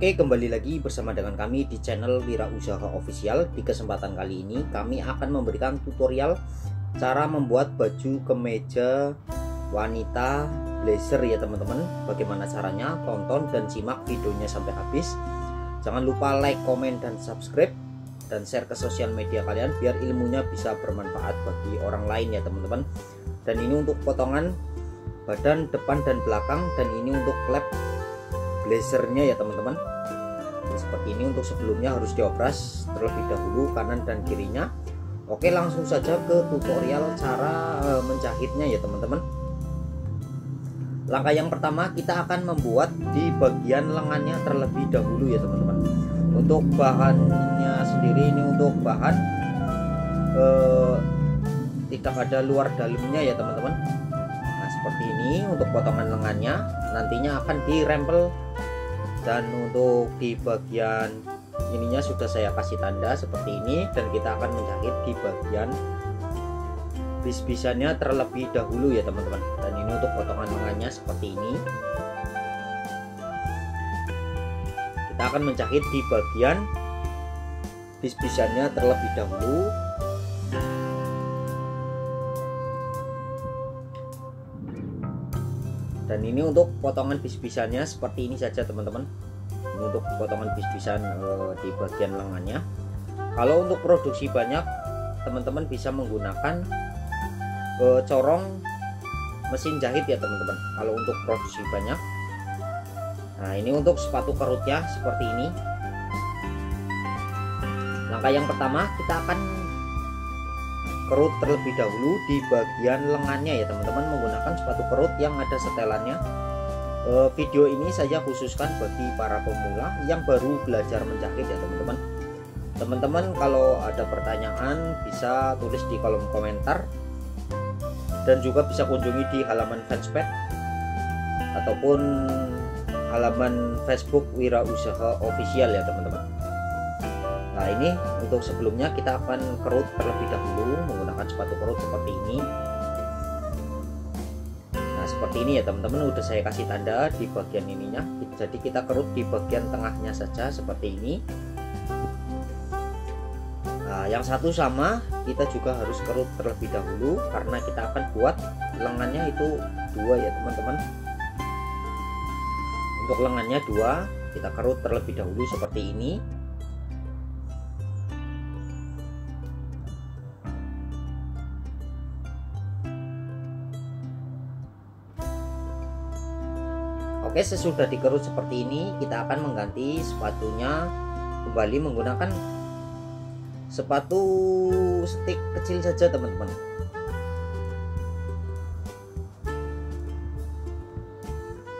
Oke, kembali lagi bersama dengan kami di channel Wirausaha Official. Di kesempatan kali ini kami akan memberikan tutorial cara membuat baju kemeja wanita blazer ya teman-teman. Bagaimana caranya? Tonton dan simak videonya sampai habis. Jangan lupa like, komen, dan subscribe, dan share ke sosial media kalian biar ilmunya bisa bermanfaat bagi orang lain ya teman-teman. Dan ini untuk potongan badan depan dan belakang, dan ini untuk klep blazernya ya teman-teman. Seperti ini. Untuk sebelumnya harus diopras terlebih dahulu kanan dan kirinya. Oke, langsung saja ke tutorial cara menjahitnya ya teman-teman. Langkah yang pertama, kita akan membuat di bagian lengannya terlebih dahulu ya teman-teman. Untuk bahannya sendiri, ini untuk bahan tidak ada luar dalamnya ya teman-teman. Nah seperti ini untuk potongan lengannya, nantinya akan dirempel. Dan untuk di bagian ininya sudah saya kasih tanda seperti ini, dan kita akan menjahit di bagian bis-bisannya terlebih dahulu ya teman-teman. Dan ini untuk potongan lengannya seperti ini. Kita akan menjahit di bagian bis-bisannya terlebih dahulu. Dan ini untuk potongan bis-bisannya seperti ini saja teman-teman. Ini untuk potongan bis-bisan di bagian lengannya. Kalau untuk produksi banyak, teman-teman bisa menggunakan corong mesin jahit ya teman-teman. Kalau untuk produksi banyak. Nah ini untuk sepatu kerutnya seperti ini. Langkah yang pertama, kita akan kerut terlebih dahulu di bagian lengannya ya teman-teman, menggunakan sepatu kerut yang ada setelannya. Video ini saya khususkan bagi para pemula yang baru belajar menjahit ya teman-teman. Teman-teman kalau ada pertanyaan bisa tulis di kolom komentar, dan juga bisa kunjungi di halaman fanspage ataupun halaman Facebook Wirausaha Official ya teman-teman. Nah ini untuk sebelumnya kita akan kerut terlebih dahulu menggunakan sepatu kerut seperti ini. Nah seperti ini ya teman-teman, udah saya kasih tanda di bagian ininya. Jadi kita kerut di bagian tengahnya saja seperti ini. Nah yang satu sama, kita juga harus kerut terlebih dahulu karena kita akan buat lengannya itu dua ya teman-teman. Untuk lengannya dua, kita kerut terlebih dahulu seperti ini. Oke, sesudah dikerut seperti ini, kita akan mengganti sepatunya kembali menggunakan sepatu stick kecil saja teman-teman.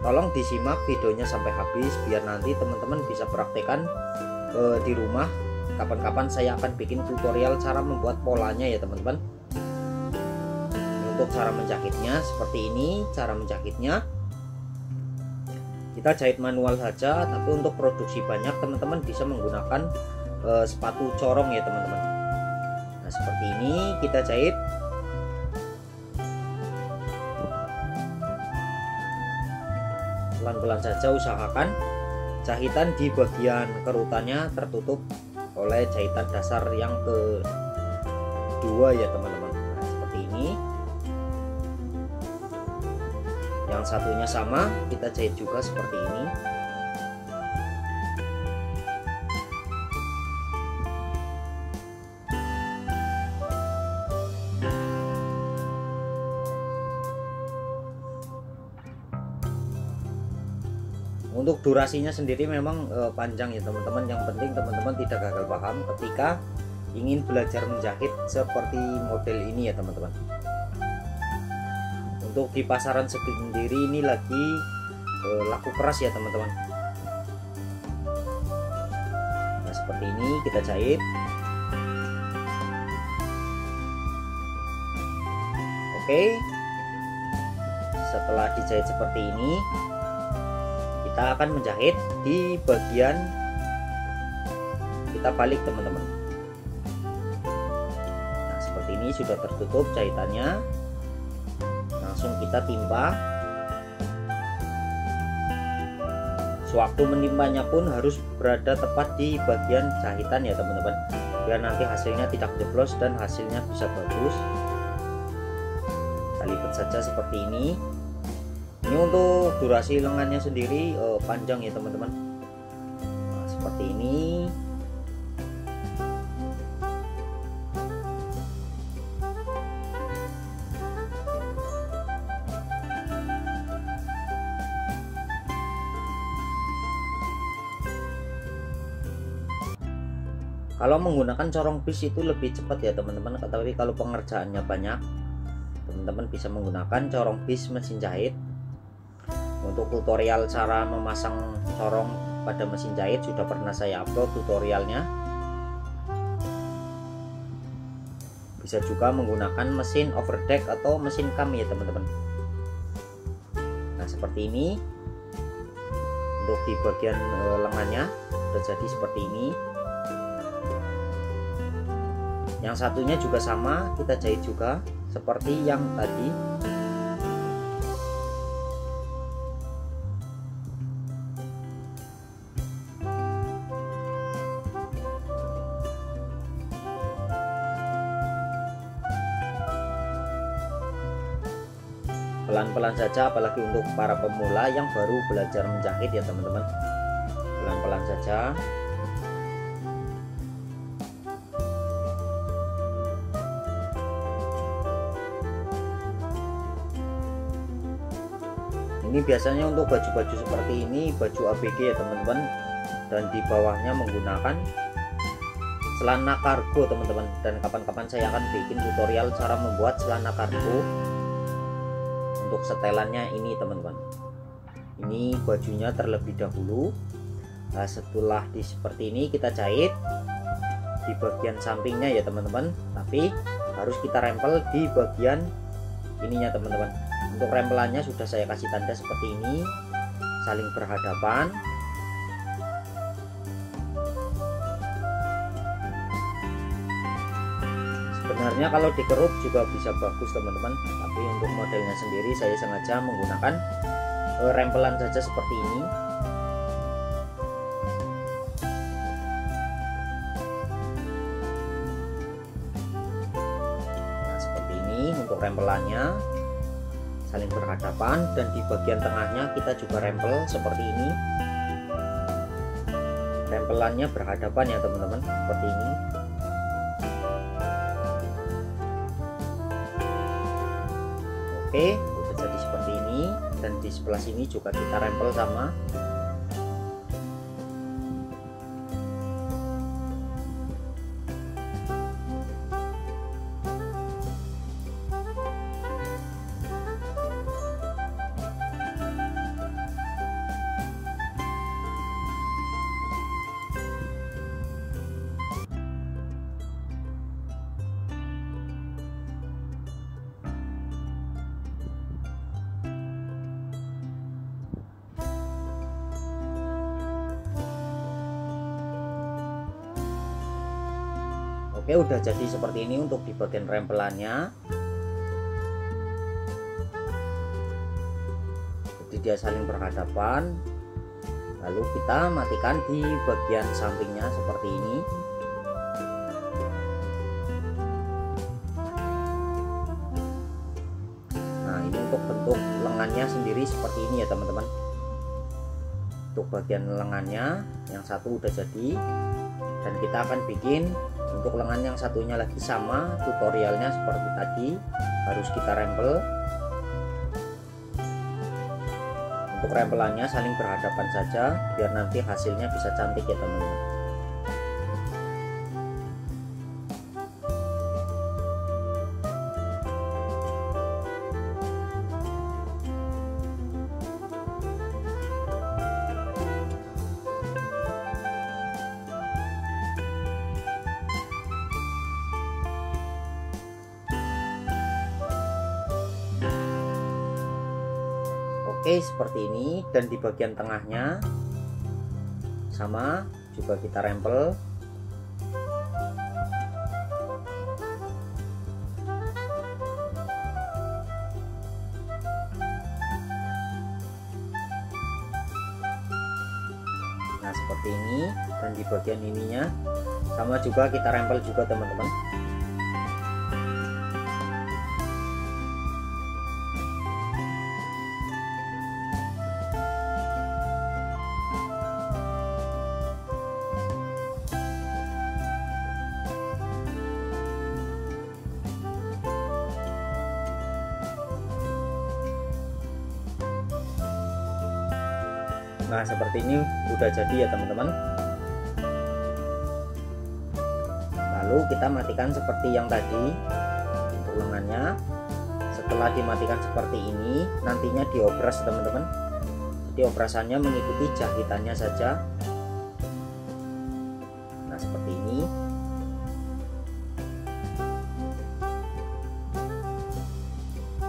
Tolong disimak videonya sampai habis biar nanti teman-teman bisa praktekkan di rumah. Kapan-kapan saya akan bikin tutorial cara membuat polanya ya teman-teman. Untuk cara menjahitnya seperti ini, cara menjahitnya. Kita jahit manual saja, tapi untuk produksi banyak teman-teman bisa menggunakan sepatu corong ya teman-teman. Nah seperti ini kita jahit. Pelan-pelan saja, usahakan jahitan di bagian kerutannya tertutup oleh jahitan dasar yang kedua ya teman-teman. Nah seperti ini. Yang satunya sama, kita jahit juga seperti ini. Untuk durasinya sendiri memang panjang ya teman-teman. Yang penting teman-teman tidak gagal paham ketika ingin belajar menjahit seperti model ini ya teman-teman. Untuk di pasaran sendiri ini lagi laku keras ya teman-teman. Nah seperti ini kita jahit. Oke, setelah dijahit seperti ini, kita akan menjahit di bagian, kita balik teman-teman. Nah seperti ini sudah tertutup jahitannya. Langsung kita timpa Sewaktu menimpanya pun harus berada tepat di bagian jahitan ya teman-teman, biar nanti hasilnya tidak jeblos dan hasilnya bisa bagus. Kita lipat saja seperti ini. Ini untuk durasi lengannya sendiri panjang ya teman-teman. Nah, seperti ini. Kalau menggunakan corong bis itu lebih cepat ya teman-teman, tapi kalau pengerjaannya banyak, teman-teman bisa menggunakan corong bis mesin jahit. Untuk tutorial cara memasang corong pada mesin jahit sudah pernah saya upload tutorialnya. Bisa juga menggunakan mesin overdeck atau mesin cam ya teman-teman. Nah seperti ini. Untuk di bagian lengannya sudah jadi seperti ini. Yang satunya juga sama, kita jahit juga seperti yang tadi. Pelan-pelan saja, apalagi untuk para pemula yang baru belajar menjahit ya teman-teman. Pelan-pelan saja. Ini biasanya untuk baju-baju seperti ini, baju ABG ya teman-teman, dan di bawahnya menggunakan celana kargo teman-teman. Dan kapan-kapan saya akan bikin tutorial cara membuat celana kargo untuk setelannya ini teman-teman. Ini bajunya terlebih dahulu. Nah, setelah seperti ini kita jahit di bagian sampingnya ya teman-teman, tapi harus kita rempel di bagian ininya teman-teman. Untuk rempelannya sudah saya kasih tanda seperti ini, saling berhadapan. Sebenarnya kalau dikeruk juga bisa bagus teman-teman, tapi untuk modelnya sendiri saya sengaja menggunakan rempelan saja seperti ini. Nah seperti ini untuk rempelannya, saling berhadapan, dan di bagian tengahnya kita juga rempel seperti ini. Rempelannya berhadapan ya teman-teman, seperti ini. Oke, udah jadi seperti ini, dan di sebelah sini juga kita rempel sama. Oke, udah jadi seperti ini untuk di bagian rempelannya. Jadi dia saling berhadapan. Lalu kita matikan di bagian sampingnya seperti ini. Nah, ini untuk bentuk lengannya sendiri seperti ini ya teman-teman. Untuk bagian lengannya yang satu udah jadi, dan kita akan bikin untuk lengan yang satunya lagi sama tutorialnya seperti tadi, harus kita rempel. Untuk rempelannya saling berhadapan saja biar nanti hasilnya bisa cantik ya teman-teman. Oke, seperti ini, dan di bagian tengahnya sama juga kita rempel. ini, dan di bagian ininya sama juga kita rempel juga teman-teman. Nah seperti ini udah jadi ya teman-teman. Lalu kita matikan seperti yang tadi untuk lengannya. Setelah dimatikan seperti ini, nantinya diopres teman-teman. Jadi operasannya mengikuti jahitannya saja. Nah seperti ini.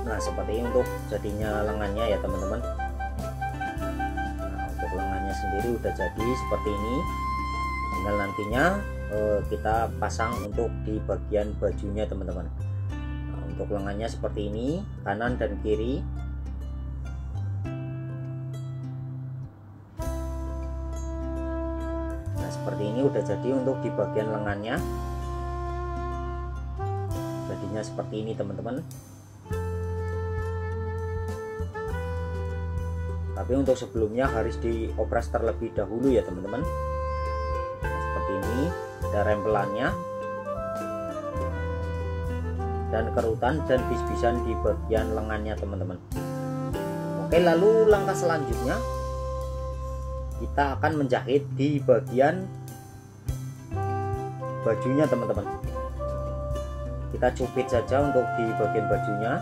Nah seperti ini untuk jadinya lengannya ya teman-teman. Lengannya sendiri udah jadi seperti ini. Tinggal nantinya kita pasang untuk di bagian bajunya teman-teman. Nah, untuk lengannya seperti ini, kanan dan kiri. Nah seperti ini udah jadi untuk di bagian lengannya. Jadinya seperti ini teman-teman. Tapi untuk sebelumnya harus diopres terlebih dahulu ya teman-teman. Nah, seperti ini ada rempelannya dan kerutan dan bis-bisan di bagian lengannya teman-teman. Oke, lalu langkah selanjutnya kita akan menjahit di bagian bajunya teman-teman. Kita cupit saja untuk di bagian bajunya.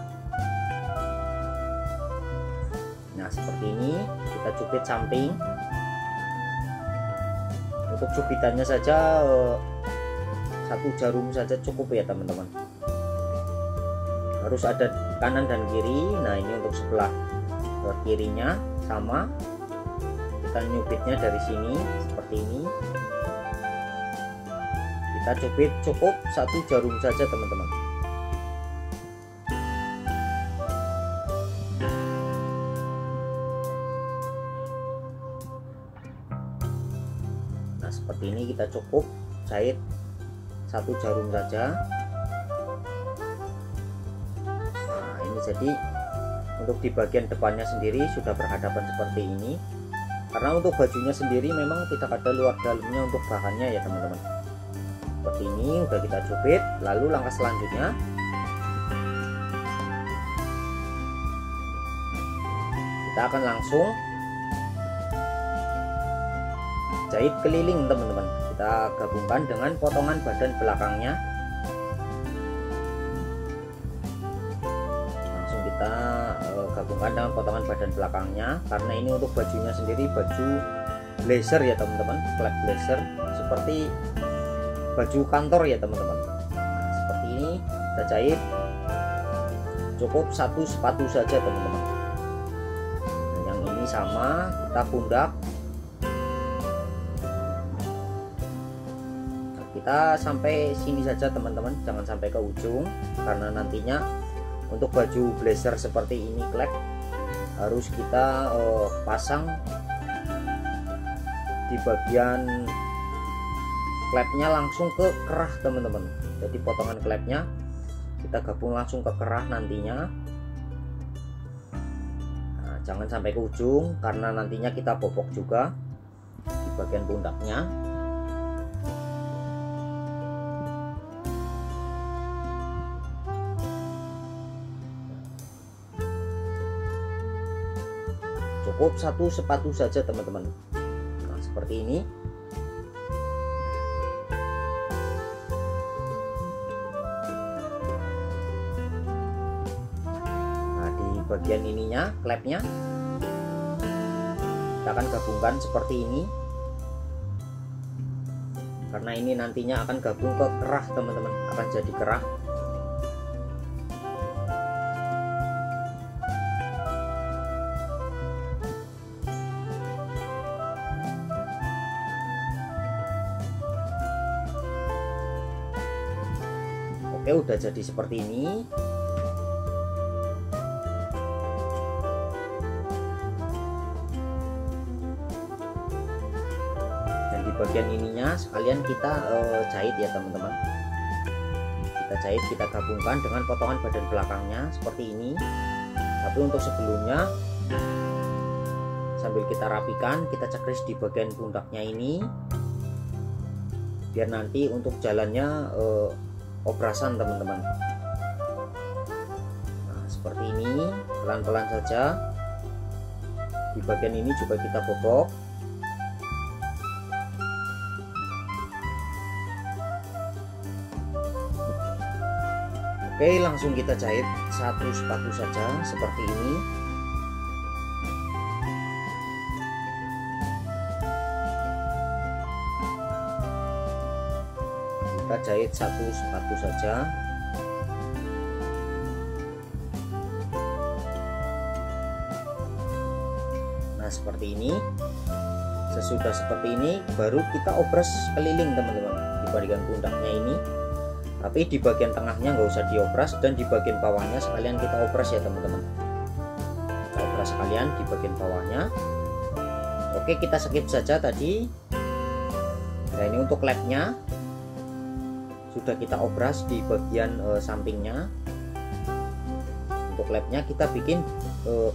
Nah seperti ini kita cupit samping. Untuk cubitannya saja 1 jarum saja cukup ya teman-teman. Harus ada kanan dan kiri. Nah ini untuk sebelah kirinya sama. Kita nyupitnya dari sini seperti ini. Kita cupit cukup 1 jarum saja teman-teman. Seperti ini kita cukup jahit 1 jarum saja. Nah ini jadi untuk di bagian depannya sendiri sudah berhadapan seperti ini. Karena untuk bajunya sendiri memang tidak ada luar dalamnya untuk bahannya ya teman-teman. Seperti ini udah kita cupit. Lalu langkah selanjutnya kita akan langsung jahit keliling teman-teman. Kita gabungkan dengan potongan badan belakangnya. Langsung kita gabungkan dengan potongan badan belakangnya. Karena ini untuk bajunya sendiri baju blazer ya teman-teman, flat blazer seperti baju kantor ya teman-teman. Nah, seperti ini kita jahit cukup 1 sepatu saja teman-teman. Nah, yang ini sama kita pundak. Kita sampai sini saja teman-teman, jangan sampai ke ujung, karena nantinya untuk baju blazer seperti ini klep harus kita pasang di bagian klepnya langsung ke kerah teman-teman. Jadi potongan klepnya kita gabung langsung ke kerah nantinya. Nah, jangan sampai ke ujung karena nantinya kita bobok juga di bagian pundaknya. Cukup 1 sepatu saja teman-teman. Nah seperti ini. Nah di bagian ininya klepnya kita akan gabungkan seperti ini. Karena ini nantinya akan gabung ke kerah teman-teman, akan jadi kerah. Oke, udah jadi seperti ini. Dan bagian ininya sekalian kita jahit ya teman-teman. Kita jahit, kita gabungkan dengan potongan badan belakangnya seperti ini. Tapi untuk sebelumnya sambil kita rapikan, kita cekris di bagian pundaknya ini biar nanti untuk jalannya obrasan teman-teman. Nah seperti ini, pelan-pelan saja. Di bagian ini juga kita bobok. Oke, langsung kita jahit satu sepatu saja seperti ini. Kita jahit satu sepatu saja. Nah seperti ini. Sesudah seperti ini baru kita obras keliling teman-teman di bagian pundaknya ini. Tapi di bagian tengahnya nggak usah diobras, dan di bagian bawahnya sekalian kita obras ya teman-teman. Kita obras sekalian di bagian bawahnya. Oke, kita skip saja tadi. Nah ini untuk labnya sudah kita obras di bagian sampingnya. Untuk labnya kita bikin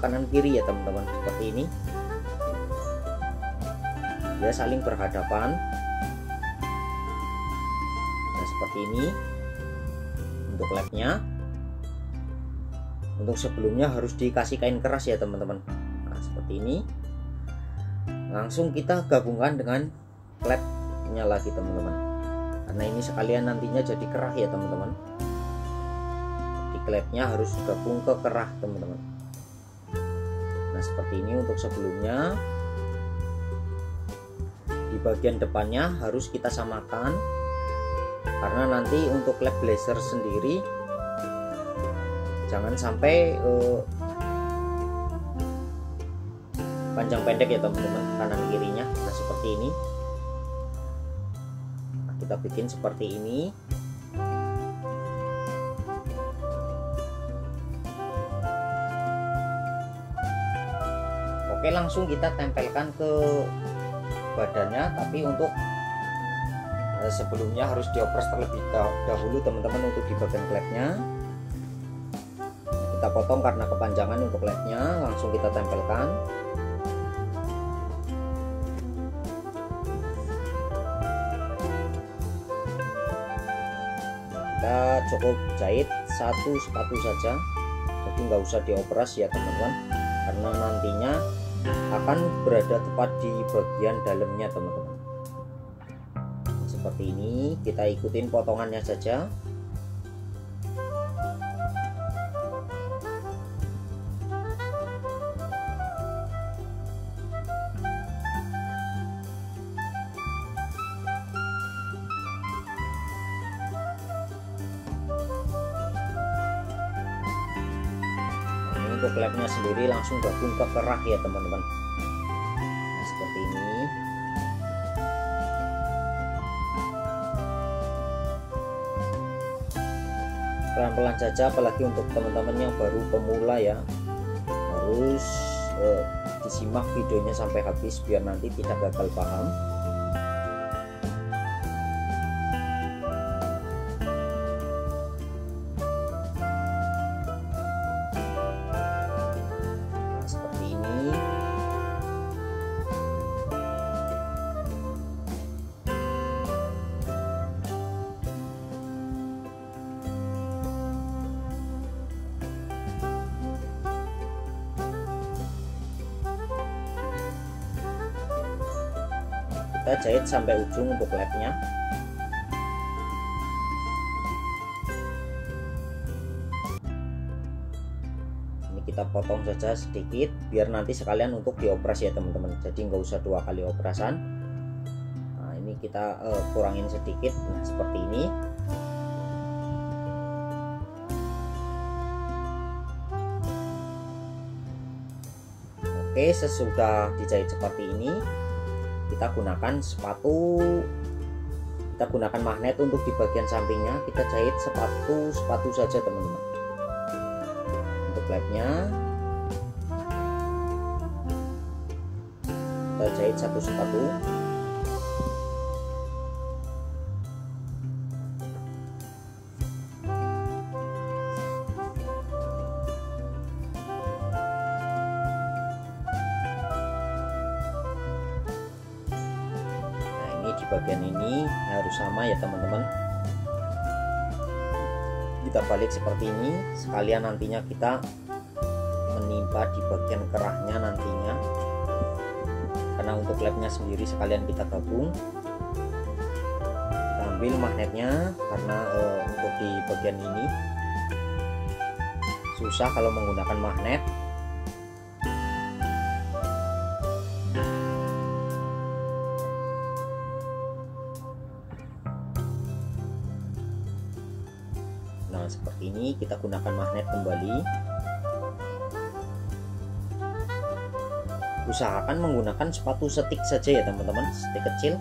kanan kiri ya teman-teman, seperti ini. Ya saling berhadapan. Nah seperti ini untuk labnya. Untuk sebelumnya harus dikasih kain keras ya teman-teman. Nah seperti ini. Langsung kita gabungkan dengan labnya lagi teman-teman, karena ini sekalian nantinya jadi kerah ya teman-teman. Di labnya harus gabung ke kerah teman-teman. Nah seperti ini untuk sebelumnya. Di bagian depannya harus kita samakan, karena nanti untuk lap blazer sendiri jangan sampai panjang pendek ya teman-teman, kanan kirinya. Nah seperti ini. Nah, kita bikin seperti ini. Oke, langsung kita tempelkan ke badannya, tapi untuk sebelumnya harus diopres terlebih dahulu teman-teman untuk di bagian klepnya. Kita potong karena kepanjangan untuk klepnya, langsung kita tempelkan. Kita cukup jahit satu sepatu saja, jadi nggak usah diopres ya teman-teman, karena nantinya akan berada tepat di bagian dalamnya teman-teman. Seperti ini, kita ikutin potongannya saja. Untuk labnya sendiri langsung gabung ke kerah ya teman-teman. Nah, seperti ini. Pelan-pelan saja, apalagi untuk teman-teman yang baru pemula ya, harus disimak videonya sampai habis biar nanti tidak gagal paham. Kita jahit sampai ujung untuk labnya. Ini kita potong saja sedikit biar nanti sekalian untuk diopras ya teman-teman, jadi nggak usah dua kali operasan. Nah ini kita kurangin sedikit. Nah seperti ini. Oke, sesudah dijahit seperti ini, kita gunakan magnet untuk di bagian sampingnya. Kita jahit sepatu saja teman-teman. Untuk labnya kita jahit satu sepatu. di bagian ini harus sama ya teman-teman. Kita balik seperti ini, sekalian nantinya kita menimpa di bagian kerahnya nantinya, karena untuk lepnya sendiri sekalian kita gabung. Kita ambil magnetnya, karena untuk di bagian ini susah kalau menggunakan magnet. Nah seperti ini, kita gunakan magnet kembali. Usahakan menggunakan sepatu setik saja ya teman-teman, setik kecil,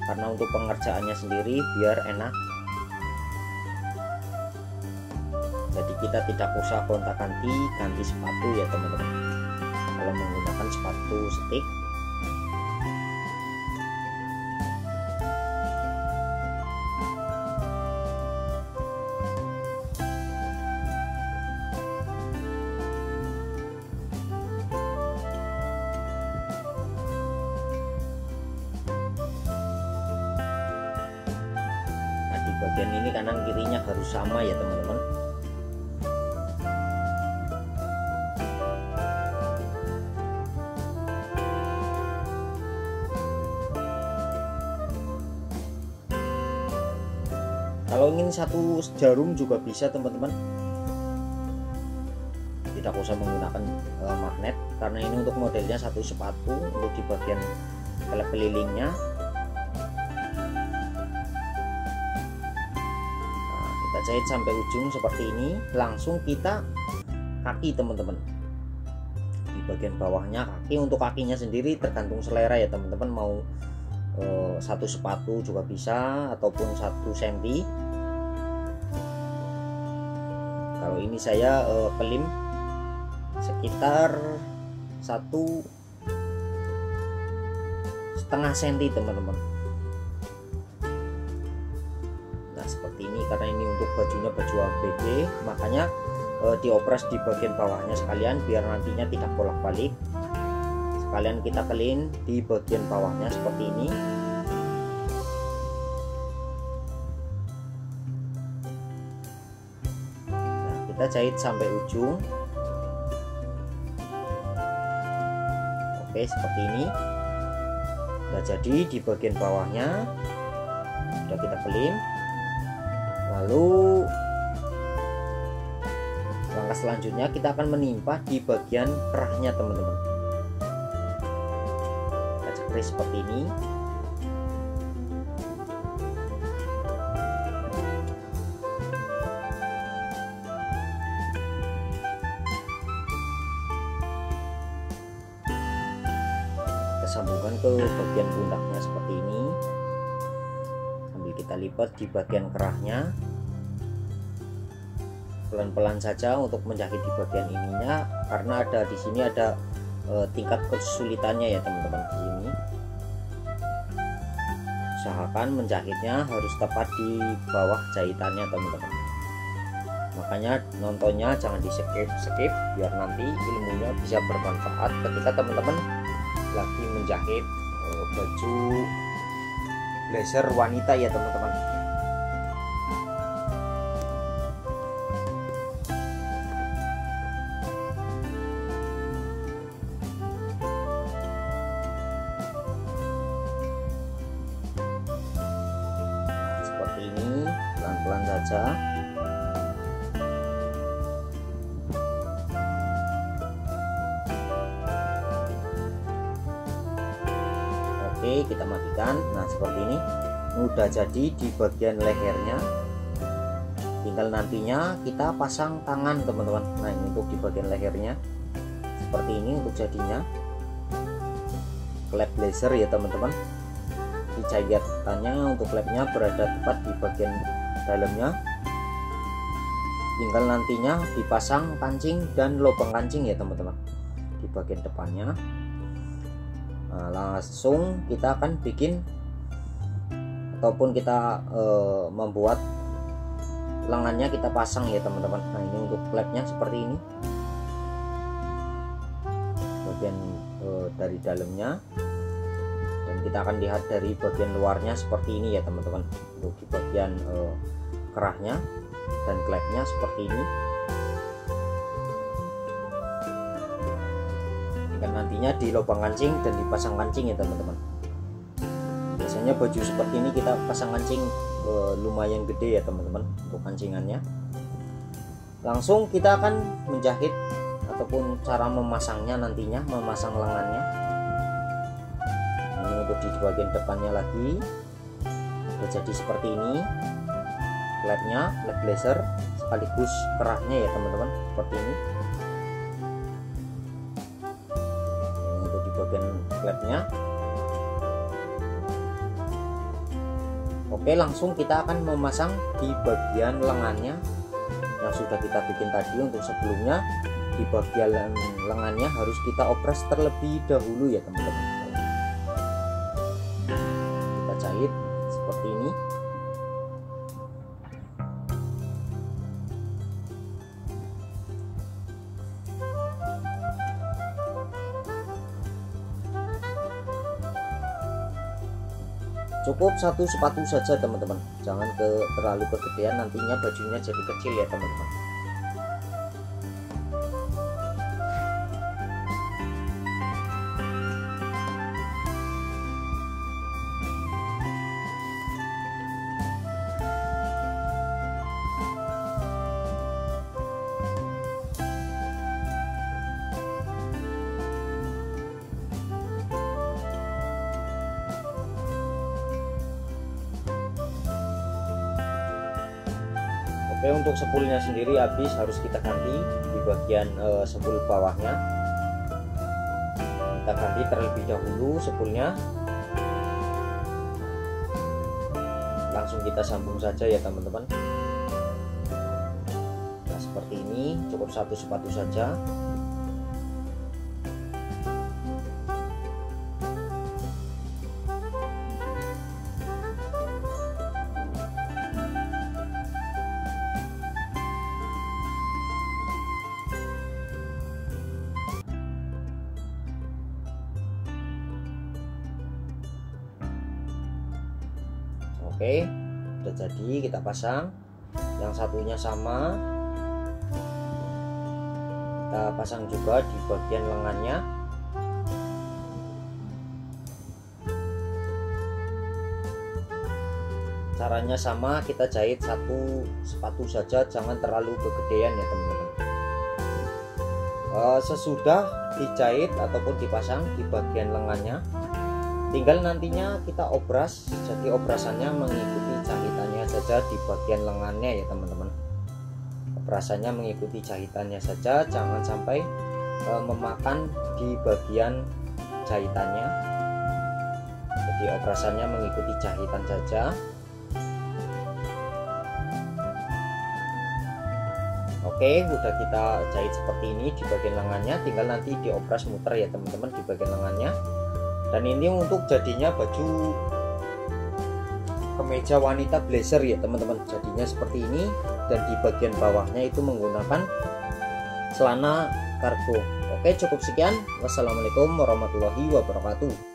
karena untuk pengerjaannya sendiri biar enak. Jadi kita tidak usah gonta-ganti ganti sepatu ya teman-teman kalau menggunakan sepatu setik. Bagian ini kanan kirinya harus sama ya teman-teman. Kalau ingin satu jarum juga bisa teman-teman, tidak usah menggunakan magnet, karena ini untuk modelnya satu sepatu. Untuk di bagian kelilingnya jahit sampai ujung seperti ini. Langsung kita kaki teman-teman, di bagian bawahnya kaki. Untuk kakinya sendiri tergantung selera ya teman-teman, mau satu sepatu juga bisa ataupun 1 cm. Kalau ini saya kelim sekitar 1,5 cm teman-teman. Seperti ini, karena ini untuk bajunya baju ABG, makanya diopres di bagian bawahnya sekalian biar nantinya tidak bolak-balik. Sekalian kita kelin di bagian bawahnya seperti ini. Nah, kita jahit sampai ujung. Oke, seperti ini. Nah, jadi di bagian bawahnya sudah kita kelin. Lalu langkah selanjutnya kita akan menimpa di bagian kerahnya teman-teman. Kita cekris seperti ini. Kita sambungkan ke bagian pundaknya seperti ini. Sambil kita lipat di bagian kerahnya. Pelan-pelan saja untuk menjahit di bagian ininya, karena ada di sini ada tingkat kesulitannya ya teman-teman. Di sini usahakan menjahitnya harus tepat di bawah jahitannya teman-teman. Makanya nontonnya jangan di skip biar nanti ilmunya bisa bermanfaat ketika teman-teman lagi menjahit baju blazer wanita ya teman-teman. Pelan-pelan saja. Oke, kita matikan. Nah seperti ini udah jadi di bagian lehernya. Tinggal nantinya kita pasang tangan teman-teman. Nah ini untuk di bagian lehernya seperti ini untuk jadinya klep blazer ya teman-teman. Di jahitannya untuk klepnya berada tepat di bagian dalamnya. Tinggal nantinya dipasang kancing dan lubang kancing ya teman-teman di bagian depannya. Nah, langsung kita akan bikin ataupun kita membuat lengannya kita pasang ya teman-teman. Nah ini untuk klepnya seperti ini bagian dari dalamnya, dan kita akan lihat dari bagian luarnya seperti ini ya teman-teman. Untuk di bagian kerahnya dan klepnya seperti ini. Dan nantinya di lubang kancing dan dipasang kancing ya teman-teman. Biasanya baju seperti ini kita pasang kancing lumayan gede ya teman-teman untuk kancingannya. Langsung kita akan menjahit ataupun cara memasangnya nantinya, memasang lengannya. Ini untuk di bagian depannya lagi sudah jadi seperti ini. Klepnya, klep blazer sekaligus kerahnya ya teman-teman, seperti ini. Untuk di bagian klepnya. Oke, langsung kita akan memasang di bagian lengannya yang sudah kita bikin tadi. Untuk sebelumnya di bagian lengannya harus kita opres terlebih dahulu ya teman-teman. Kita jahit seperti ini. Cukup satu sepatu saja teman-teman, jangan terlalu kegedean, nantinya bajunya jadi kecil ya teman-teman. Oke, untuk spoolnya sendiri habis, harus kita ganti di bagian spool bawahnya. Kita ganti terlebih dahulu spoolnya. Langsung kita sambung saja ya teman-teman. Nah seperti ini, cukup satu sepatu saja. Oke, udah jadi, kita pasang. Yang satunya sama, kita pasang juga di bagian lengannya. Caranya sama, kita jahit satu sepatu saja, jangan terlalu kegedean ya teman-teman. Sesudah dijahit ataupun dipasang di bagian lengannya, tinggal nantinya kita obras, jadi obrasannya mengikuti jahitannya saja di bagian lengannya ya teman-teman. Obrasannya mengikuti jahitannya saja, jangan sampai memakan di bagian jahitannya. Jadi obrasannya mengikuti jahitan saja. Oke, udah kita jahit seperti ini di bagian lengannya, tinggal nanti diobras muter ya teman-teman di bagian lengannya. Dan ini untuk jadinya baju kemeja wanita blazer ya teman-teman, jadinya seperti ini. Dan di bagian bawahnya itu menggunakan celana kargo. Oke, cukup sekian. Wassalamualaikum warahmatullahi wabarakatuh.